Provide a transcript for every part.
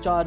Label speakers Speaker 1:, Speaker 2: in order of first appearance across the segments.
Speaker 1: 4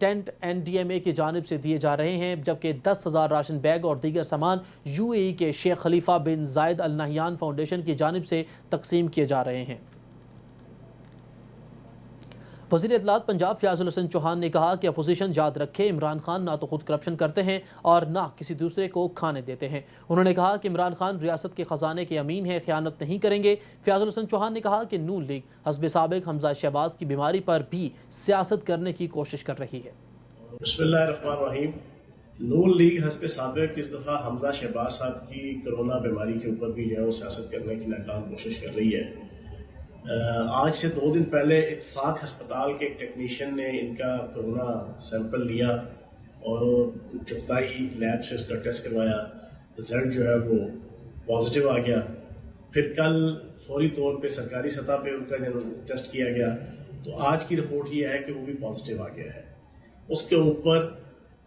Speaker 1: tent NDMA کی جانب سے دیے جا رہے ہیں، جبکہ 10,000 راشن بیگ اور دیگر سامان UAE کے شیخ خلیفہ بن زائد ال نہیان فاؤنڈیشن کی جانب سے تقسیم کیے جا رہے ہیں۔ وزیر اطلاعات پنجاب فیاض الحسن چوہان نے کہا کہ اپوزیشن یاد رکھے عمران خان نہ تو خود کرپشن کرتے ہیں اور نہ کسی دوسرے کو کھانے دیتے ہیں۔ انہوں نے کہا کہ عمران خان ریاست کے خزانے کے امین ہیں، خیانت نہیں کریں گے۔ فیاض الحسن چوہان نے کہا کہ نون لیگ حزب سابق حمزہ شہباز کی بیماری پر بھی سیاست کرنے کی کوشش کر رہی ہے۔
Speaker 2: بسم اللہ الرحمن الرحیم۔ نون لیگ حزب سابق اس دفعہ حمزہ شہباز صاحب کی کرونا بیماری کے اوپر بھی جو ہے وہ سیاست کرنے کی ناکام کوشش کر رہی ہے۔ آج سے 2 دن پہلے اتفاق ہسپتال کے ایک ٹیکنیشین نے ان کا کرونا سیمپل لیا اور چغتائی لیب سے اس کا ٹیسٹ کروایا، رزلٹ جو ہے وہ پازیٹیو آ گیا۔ پھر کل فوری طور پہ سرکاری سطح پہ ان کا ٹیسٹ کیا گیا تو آج کی رپورٹ یہ ہے کہ وہ بھی پازیٹیو آ گیا ہے۔ اس کے اوپر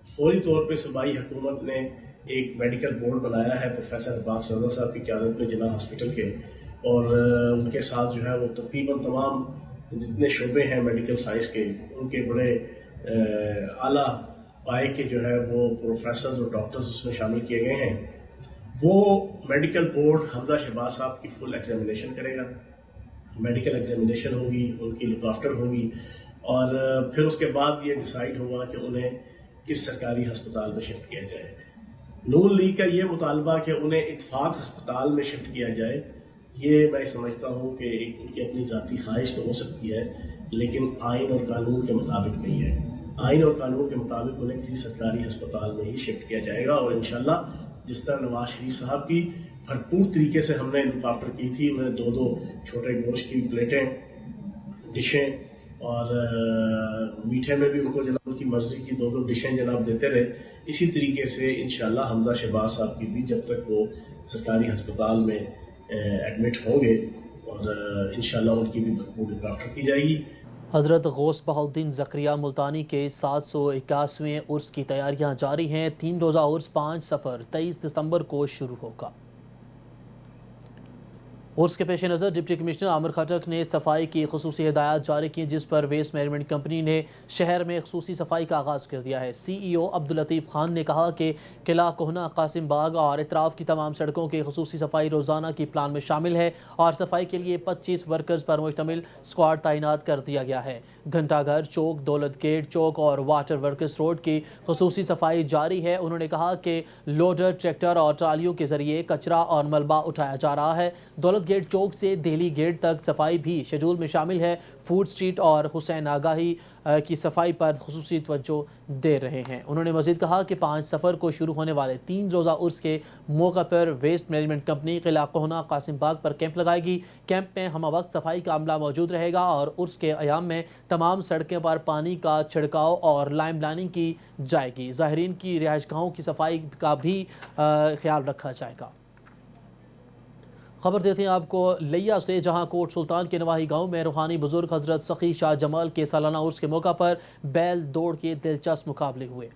Speaker 2: فوری طور پہ صوبائی حکومت نے ایک میڈیکل بورڈ بنایا ہے پروفیسر عباس رضا صاحب کی قیادت میں جناح ہاسپٹل کے، اور ان کے ساتھ جو ہے وہ تقریباً تمام جتنے شعبے ہیں میڈیکل سائنس کے، ان کے بڑے اعلیٰ پائے کے جو ہے وہ پروفیسرز اور ڈاکٹرز اس میں شامل کیے گئے ہیں۔ وہ میڈیکل بورڈ حمزہ شہباز صاحب کی فل ایگزامینیشن کرے گا، میڈیکل ایگزامینیشن ہوگی، ان کی لک آفٹر ہوگی، اور پھر اس کے بعد یہ ڈیسائیڈ ہوگا کہ انہیں کس سرکاری ہسپتال میں شفٹ کیا جائے۔ نون لیگ کا یہ مطالبہ کہ انہیں اتفاق ہسپتال میں شفٹ کیا جائے، یہ میں سمجھتا ہوں کہ ان کی اپنی ذاتی خواہش تو ہو سکتی ہے، لیکن آئین اور قانون کے مطابق نہیں ہے۔ آئین اور قانون کے مطابق انہیں کسی سرکاری ہسپتال میں ہی شفٹ کیا جائے گا، اور انشاءاللہ جس طرح نواز شریف صاحب کی بھرپور طریقے سے ہم نے لک آفٹر کی تھی، انہیں 2 چھوٹے گوشت کی پلیٹیں، ڈشیں، اور میٹھے میں بھی ان کو جناب ان کی مرضی کی 2 ڈشیں جناب دیتے رہے، اسی طریقے سے انشاءاللہ حمزہ شہباز صاحب کی بھی جب تک وہ سرکاری ہسپتال میں ایڈمٹ ہوں گے، اور انشاءاللہ ان کی بھی بھرپور لک آفٹر کی جائے گی۔
Speaker 1: حضرت غوث بہاؤالدین زکریا ملتانی کے 781ویں عرس کی تیاریاں جاری ہیں۔ 3 روزہ عرس 5 صفر 23 دسمبر کو شروع ہوگا۔ عرس کے پیش نظر ڈپٹی کمشنر عامر خٹک نے صفائی کی خصوصی ہدایات جاری کی، جس پر ویسٹ مینجمنٹ کمپنی نے شہر میں خصوصی صفائی کا آغاز کر دیا ہے۔ CEO عبداللطیف خان نے کہا کہ قلعہ کوہنہ، قاسم باغ اور اطراف کی تمام سڑکوں کی خصوصی صفائی روزانہ کی پلان میں شامل ہے، اور صفائی کے لیے 25 ورکرز پر مشتمل اسکواڈ تعینات کر دیا گیا ہے۔ گھنٹہ گھر چوک، دولت گیٹ چوک اور واٹر ورکس روڈ کی خصوصی صفائی جاری ہے۔ انہوں نے کہا کہ لوڈر، ٹریکٹر اور ٹرالیوں کے ذریعے کچرا اور ملبہ اٹھایا جا رہا ہے۔ دولت گیٹ چوک سے دہلی گیٹ تک صفائی بھی شیڈول میں شامل ہے۔ فوڈ سٹریٹ اور حسین آگاہی کی صفائی پر خصوصی توجہ دے رہے ہیں۔ انہوں نے مزید کہا کہ 5 صفر کو شروع ہونے والے 3 روزہ عرس کے موقع پر ویسٹ مینجمنٹ کمپنی قلعہ کوہنہ، قاسم باغ پر کیمپ لگائے گی۔ کیمپ میں ہمہ وقت صفائی کا عملہ موجود رہے گا، اور عرس کے ایام میں تمام سڑکیں پر پانی کا چھڑکاؤ اور لائم لائننگ کی جائے گی۔ زائرین کی رہائش گاہوں کی صفائی کا بھی خیال رکھا جائے گا۔ خبر دیتے ہیں آپ کو لیا سے، جہاں کوٹ سلطان کے نواحی گاؤں میں روحانی بزرگ حضرت سخی شاہ جمال کے سالانہ عرس کے موقع پر بیل دوڑ کے دلچسپ مقابلے ہوئے۔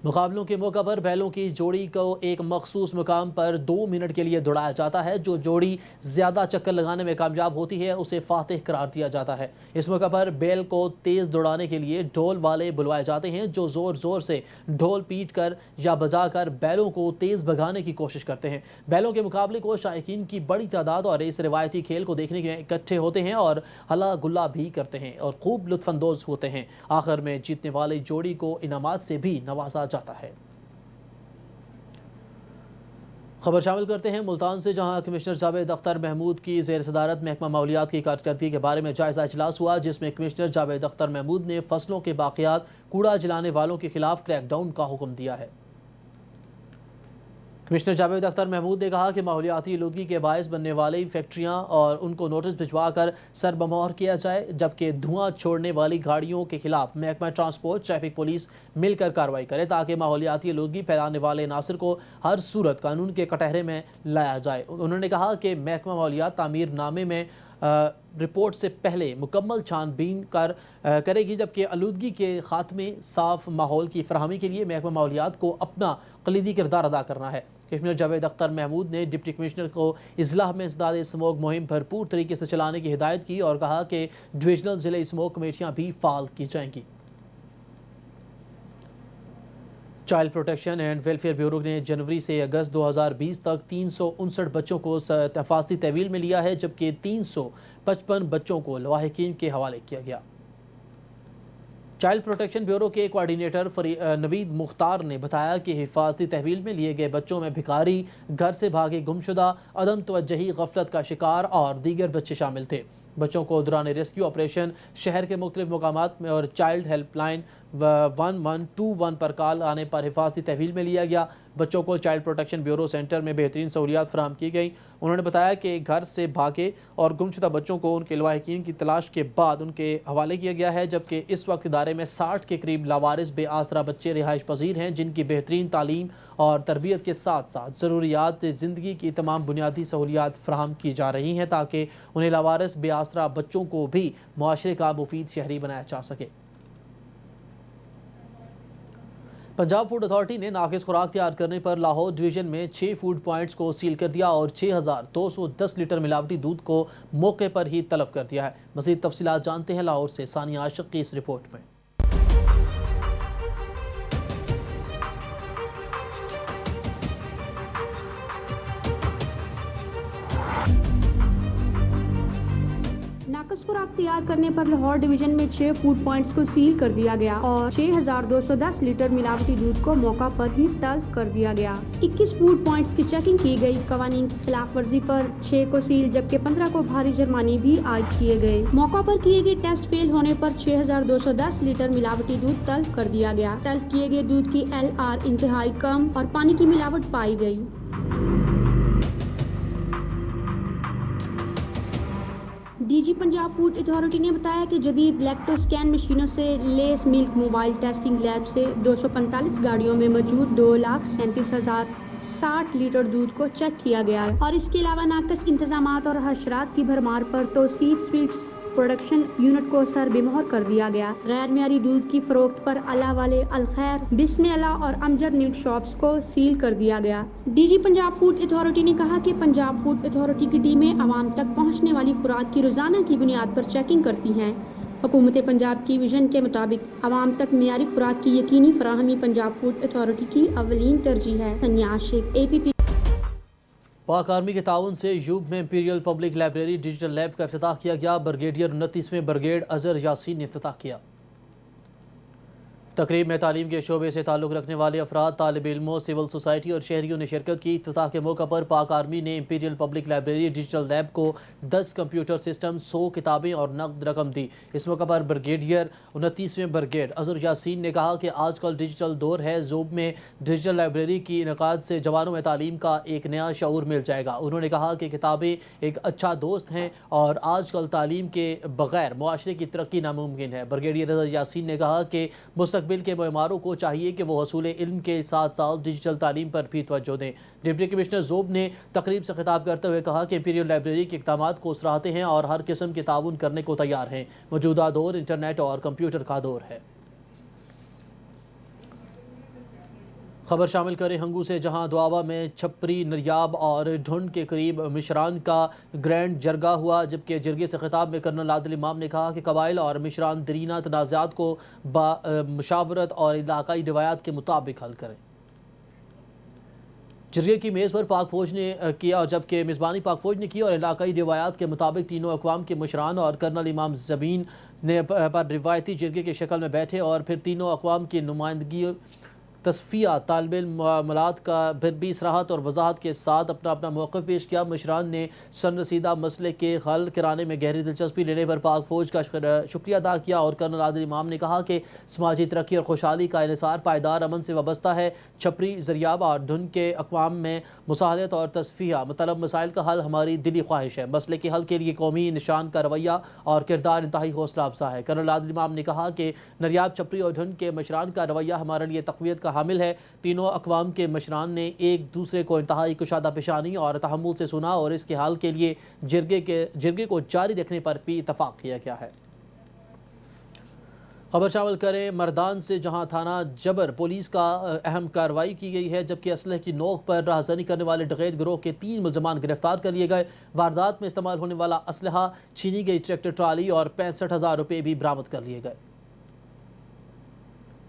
Speaker 1: مقابلوں کے موقع پر بیلوں کی جوڑی کو ایک مخصوص مقام پر 2 منٹ کے لیے دوڑایا جاتا ہے۔ جو جوڑی زیادہ چکر لگانے میں کامیاب ہوتی ہے اسے فاتح قرار دیا جاتا ہے۔ اس موقع پر بیل کو تیز دوڑانے کے لیے ڈھول والے بلوائے جاتے ہیں، جو زور زور سے ڈھول پیٹ کر یا بجا کر بیلوں کو تیز بھگانے کی کوشش کرتے ہیں۔ بیلوں کے مقابلے کو شائقین کی بڑی تعداد اور اس روایتی کھیل کو دیکھنے کے اکٹھے ہوتے ہیں اور ہلا گلا بھی کرتے ہیں اور خوب لطف اندوز ہوتے ہیں۔ آخر میں جیتنے والی جوڑی کو انعامات سے بھی نوازا جاتا ہے۔ خبر شامل کرتے ہیں ملتان سے، جہاں کمشنر جاوید اختر محمود کی زیر صدارت محکمہ ماحولیات کی کارکردگی کے بارے میں جائزہ اجلاس ہوا، جس میں کمشنر جاوید اختر محمود نے فصلوں کے باقیات کوڑا جلانے والوں کے خلاف کریک ڈاؤن کا حکم دیا ہے۔ کمشنر جاوید اختر محمود نے کہا کہ ماحولیاتی آلودگی کے باعث بننے والی فیکٹریاں اور ان کو نوٹس بھجوا کر سربمہر کیا جائے، جبکہ دھواں چھوڑنے والی گاڑیوں کے خلاف محکمہ ٹرانسپورٹ، ٹریفک پولیس مل کر کارروائی کرے، تاکہ ماحولیاتی آلودگی پھیلانے والے عناصر کو ہر صورت قانون کے کٹہرے میں لایا جائے۔ انہوں نے کہا کہ محکمہ ماحولیات تعمیر نامے میں رپورٹ سے پہلے مکمل چھان بین کرے گی، جبکہ آلودگی کے خاتمے، صاف ماحول کی فراہمی کے لیے محکمہ ماحولیات کو اپنا کلیدی کردار ادا کرنا ہے۔ کمشنر جاوید اختر محمود نے ڈپٹی کمشنر کو اضلاع میں انسداد اسموگ مہم بھرپور طریقے سے چلانے کی ہدایت کی اور کہا کہ ڈویژنل ضلع اسموگ کمیٹیاں بھی فعال کی جائیں گی۔ Child protection and welfare bureau نے جنوری سے اگست 2020 تک 359 بچوں کو حفاظتی تحویل میں لیا ہے، جبکہ 355 بچوں کو لواحقین کے حوالے کیا گیا۔ چائلڈ پروٹیکشن بیورو کے کوارڈینیٹر نوید مختار نے بتایا کہ حفاظتی تحویل میں لیے گئے بچوں میں بھکاری، گھر سے بھاگے گمشدہ، عدم توجہی، غفلت کا شکار اور دیگر بچے شامل تھے۔ بچوں کو دوران ریسکیو آپریشن شہر کے مختلف مقامات میں اور چائلڈ ہیلپ لائن 1121 پر کال آنے پر حفاظتی تحویل میں لیا گیا۔ بچوں کو چائلڈ پروٹیکشن بیورو سینٹر میں بہترین سہولیات فراہم کی گئیں۔ انہوں نے بتایا کہ گھر سے بھاگے اور گمشدہ بچوں کو ان کے لواحقین کی تلاش کے بعد ان کے حوالے کیا گیا ہے، جبکہ اس وقت ادارے میں 60 کے قریب لاوارث بے آسرا بچے رہائش پذیر ہیں، جن کی بہترین تعلیم اور تربیت کے ساتھ ساتھ ضروریات زندگی کی تمام بنیادی سہولیات فراہم کی جا رہی ہیں تاکہ انہیں لاوارث بے آسرا بچوں کو بھی معاشرے کا مفید شہری بنایا جا سکے۔ پنجاب فوڈ اتھارٹی نے ناقص خوراک تیار کرنے پر لاہور ڈویژن میں 6 فوڈ پوائنٹس کو سیل کر دیا اور 6210 لیٹر ملاوٹی دودھ کو موقع پر ہی طلب کر دیا ہے۔ مزید تفصیلات جانتے ہیں لاہور سے ثانیہ عاشق کی اس رپورٹ میں۔
Speaker 3: ناقص خوراک تیار کرنے پر لاہور ڈویژن میں 6 فوڈ پوائنٹس کو سیل کر دیا گیا اور 6210 لیٹر ملاوٹی دودھ کو موقع پر ہی طلب کر دیا گیا۔ 21 فوڈ پوائنٹس کی چیکنگ کی گئی، قوانین کی خلاف ورزی پر 6 کو سیل جبکہ 15 کو بھاری جرمانے بھی عائد کیے گئے۔ موقع پر کیے گئے ٹیسٹ فیل ہونے پر 6210 لیٹر ملاوٹی دودھ طلب کر دیا گیا۔ طلب کیے گئے دودھ کی LR انتہائی کم اور پانی کی ملاوٹ پائی گئی۔ D G Punjab food authority نے بتایا کہ جدید لیکٹو سکین مشینوں سے لیس ملک موبائل ٹیسٹنگ لیب سے 245 گاڑیوں میں موجود 2,37,060 لیٹر دودھ کو چیک کیا گیا ہے اور اس کے علاوہ ناقص انتظامات اور حشرات کی بھرمار پر توصیف سویٹس پروڈکشن یونٹ کو سر بے مہر کر دیا گیا۔ غیر معیاری دودھ کی فروخت پر اللہ والے، الخیر، بسم اللہ اور امجد ملک شاپس کو سیل کر دیا گیا۔ D G Punjab food authority نے کہا کہ پنجاب فوڈ اتھارٹی کی ٹیمیں عوام تک پہنچنے والی خوراک کی روزانہ کی بنیاد پر چیکنگ کرتی ہیں۔ حکومت پنجاب کی ویژن کے مطابق عوام تک معیاری خوراک کی یقینی فراہمی پنجاب فوڈ اتھارٹی کی اولین ترجیح ہے۔ ثانیہ عاشق، APP۔
Speaker 1: پاک آرمی کے تعاون سے یوب میں Imperial public library digital lab کا افتتاح کیا گیا۔ بریگیڈیئر 29ویں بریگیڈ اظہر یاسین نے افتتاح کیا۔ تقریب میں تعلیم کے شعبے سے تعلق رکھنے والے افراد، طالب علموں، سول سوسائٹی اور شہریوں نے شرکت کی۔ افتتاح کے موقع پر پاک آرمی نے Imperial public library digital lab کو 10 کمپیوٹر سسٹم، 100 کتابیں اور نقد رقم دی۔ اس موقع پر بریگیڈیئر 29ویں بریگیڈ اظہر یاسین نے کہا کہ آج کل ڈیجیٹل دور ہے، زوب میں ڈیجیٹل لائبریری کی انعقاد سے جوانوں میں تعلیم کا ایک نیا شعور مل جائے گا۔ انہوں نے کہا کہ کتابیں ایک اچھا دوست ہیں اور آج کل تعلیم کے بغیر معاشرے کی ترقی ناممکن ہے۔ بریگیڈیئر اظہر یاسین نے کہا کہ مستقبل کے معماروں کو چاہیے کہ وہ حصول علم کے ساتھ ساتھ ڈیجیٹل تعلیم پر بھی توجہ دیں۔ ڈپٹی کمشنر زوب نے تقریب سے خطاب کرتے ہوئے کہا کہ امپیریل لائبریری کے اقدامات کو سراہتے ہیں اور ہر قسم کے تعاون کرنے کو تیار ہیں۔ موجودہ دور انٹرنیٹ اور کمپیوٹر کا دور ہے۔ خبر شامل کریں ہنگو سے، جہاں دعوا میں چھپری، نریاب اور ڈھنڈ کے قریب مشران کا گرینڈ جرگہ ہوا، جبکہ جرگے سے خطاب میں کرنل عادل امام نے کہا کہ قبائل اور مشران درینہ تنازعات کو مشاورت اور علاقائی روایات کے مطابق حل کریں۔ جرگے کی میز پر پاک فوج نے کیا، جبکہ میزبانی پاک فوج نے کی اور علاقائی روایات کے مطابق تینوں اقوام کے مشران اور کرنل امام زمین نے پر روایتی جرگے کی شکل میں بیٹھے اور پھر تینوں اقوام کی نمائندگی تصفیہ طالب علمات کا پھر بھی صراحت اور وضاحت کے ساتھ اپنا اپنا موقف پیش کیا۔ مشران نے سن رسیدہ مسئلے کے حل کرانے میں گہری دلچسپی لینے پر پاک فوج کا شکریہ ادا کیا اور کرنل عادل امام نے کہا کہ سماجی ترقی اور خوشحالی کا انحصار پائیدار امن سے وابستہ ہے۔ چھپری، زریاب اور ڈھنڈ کے اقوام میں مصالحت اور تصفیہ مطلب مسائل کا حل ہماری دلی خواہش ہے۔ مسئلے کے حل کے لیے قومی نشان کا رویہ اور کردار انتہائی حوصلہ افزا ہے۔ کرنل عادل امام نے کہا کہ نریاب، چھپری اور ڈھنڈ کے مشران کا رویہ ہمارے لیے تقویت کا حامل ہے۔ تینوں اقوام کے مشران نے ایک دوسرے کو انتہائی کشادہ پیشانی اور تحمل سے سنا اور اس کے حل کے لیے جرگے کو جاری رکھنے پر بھی اتفاق کیا گیا ہے۔ خبر شامل کریں مردان سے، جہاں تھانہ جبر پولیس کا اہم کارروائی کی گئی ہے، جبکہ اسلحے کی نوک پر راہزنی کرنے والے ڈکیت گروہ کے 3 ملزمان گرفتار کر لیے گئے۔ واردات میں استعمال ہونے والا اسلحہ، چھینی گئی ٹریکٹر ٹرالی اور 65,000 روپے بھی برآمد کر لیے گئے۔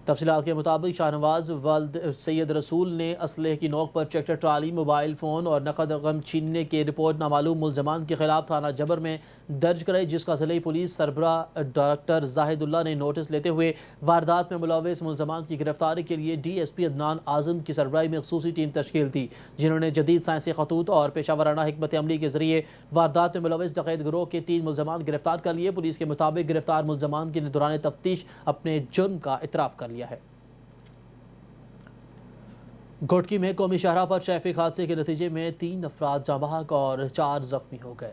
Speaker 1: تفصیلات کے مطابق شاہنواز والد سید رسول نے اسلحے کی نوک پر ٹریکٹر ٹرالی، موبائل فون اور نقد رقم چھیننے کی رپورٹ نامعلوم ملزمان کے خلاف تھانہ جبر میں درج کرائی، جس کا ضلعی پولیس سربراہ ڈائریکٹر زاہد اللہ نے نوٹس لیتے ہوئے واردات میں ملوث ملزمان کی گرفتاری کے لیے ڈی ایس پی عدنان اعظم کی سربراہی میں خصوصی ٹیم تشکیل دی، جنہوں نے جدید سائنسی خطوط اور پیشہ ورانہ حکمت عملی کے ذریعے واردات میں ملوث ڈکیت گروہ کے 3 ملزمان گرفتار کر لیے۔ پولیس کے مطابق گرفتار ملزمان نے دوران تفتیش اپنے جرم کا اعتراف کر لیا ہے۔ گھوٹکی میں قومی شاہراہ پر ٹریفک حادثے کے نتیجے میں 3 افراد جاں بحق اور 4 زخمی ہو گئے۔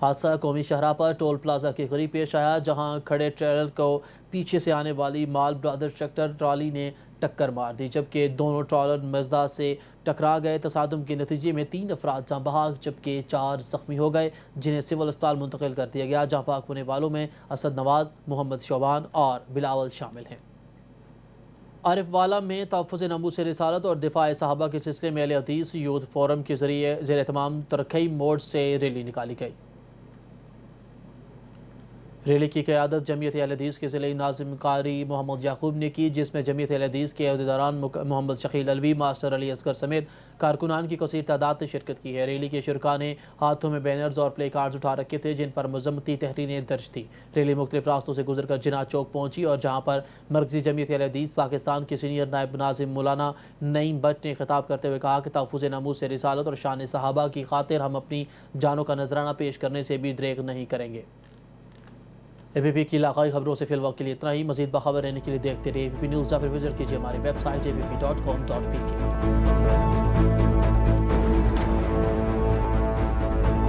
Speaker 1: حادثہ قومی شاہراہ پر ٹول پلازا کے قریب پیش آیا، جہاں کھڑے ٹریلر کو پیچھے سے آنے والی مال برادر ٹریکٹر ٹرالی نے ٹکر مار دی، جبکہ دونوں ٹرالر مزدا سے ٹکرا گئے۔ تصادم کے نتیجے میں 3 افراد جاں بحق جبکہ 4 زخمی ہو گئے، جنہیں سول اسپتال منتقل کر دیا گیا۔ جاں بحق ہونے والوں میں اسد نواز، محمد شعبان اور بلاول شامل ہیں۔ عارف والا میں تحفظ ناموس رسالت اور دفاع صحابہ کے سلسلے میں اہل حدیث یوتھ فورم کے ذریعے زیر اہتمام ترکھئی موڑ سے ریلی نکالی گئی۔ ریلی کی قیادت جمعیت اہل حدیث کے ضلعی ناظم قاری محمد یعقوب نے کی، جس میں جمعیت اہل حدیث کے عہدیداران محمد شکیل علوی، ماسٹر علی اصغر سمیت کارکنان کی کثیر تعداد نے شرکت کی ہے۔ ریلی کے شرکاء نے ہاتھوں میں بینرز اور پلے کارڈز اٹھا رکھے تھے، جن پر مذمتی تحریریں درج تھیں۔ ریلی مختلف راستوں سے گزر کر جناح چوک پہنچی، اور جہاں پر مرکزی جمعیت اہل حدیث پاکستان کے سینئر نائب ناظم مولانا نعیم بٹ نے خطاب کرتے ہوئے کہا کہ تحفظ ناموس رسالت اور شان صحابہ کی خاطر ہم اپنی جانوں کا نذرانہ پیش کرنے سے بھی دریغ نہیں کریں گے۔ اے بی پی کی علاقائی خبروں سے فی الوقت کے لیے اتنا ہی۔ مزید باخبر رہنے کے لیے دیکھتے رہیے ABP نیوز، یا پھر وزٹ کیجیے ہمارے ویب سائٹ abp.com.pk۔